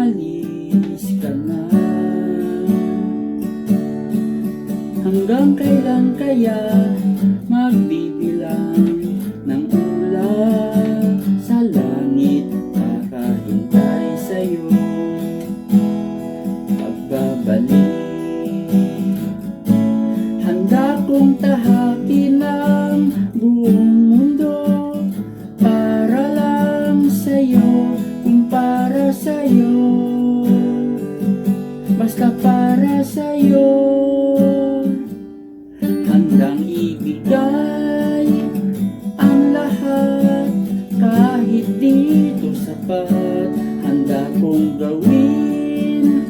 umalis ka na? Hanggang kailan kaya magbibilang ng ulap sa langit, kakahintay sa'yo pagbabalik? Handa kong tahakin ang buong mundo para lang sa'yo, kung para sa'yo, basta para sa'yo. Handang ibigay ang lahat, kahit dito sapat. Handa kong gawin,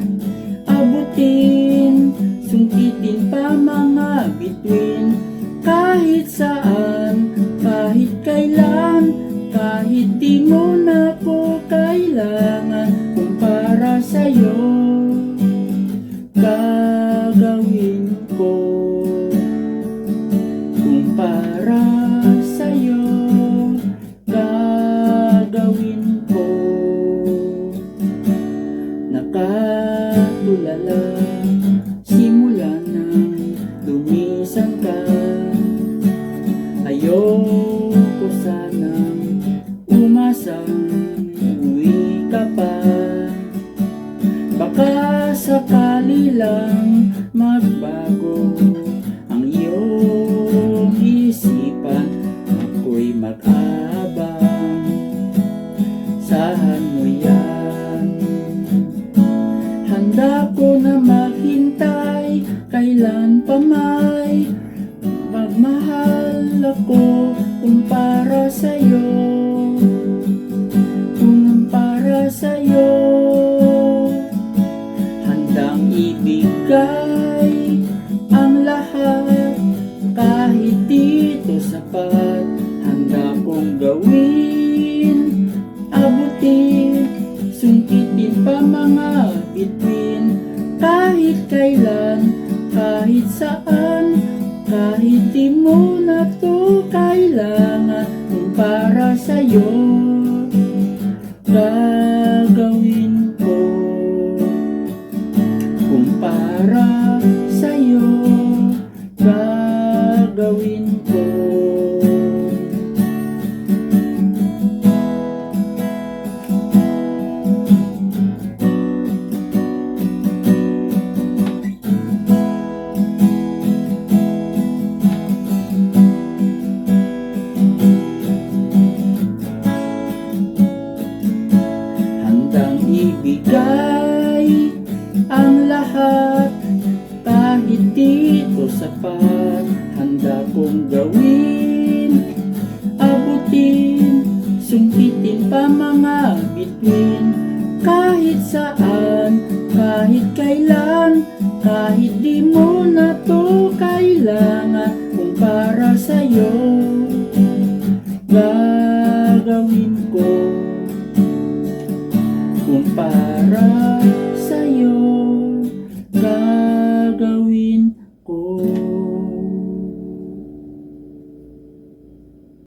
abutin, sungkitin pa mga bituin. Kahit saan, kahit kailan, kahit di mo na ko kailangan, kung para sa'yo, gagawin ko. Kung para sa'yo, gagawin ko. Nakatulala simula nang lumisan ka, ayoko sanang umasang uwi ka pa. Baka sakali lang magbago ang iyong isipan, ako'y mag-aabang, sahan mo yan. Handa ko na maghintay, kailan pa may magmahal ako, kung para sa'yo, kung para sa'yo. Handang ibigay ang lahat, kahit dito sapat. Handa kong gawin, abutin, sungkitin pa mga bituin. Kahit kailan, kahit saan, kahit di mo na to kailangan, kung para sa'yo, gagawin ko. Kung para sa'yo, gagawin ko. Handang ibigay ang lahat, kahit dito sapat. Handa kong gawin, abutin, sungkitin pa mga bituin. Kahit saan, kahit kailan, kahit di mo na to kailangan, kung para sa'yo, gagawin ko. Kung para sa'yo,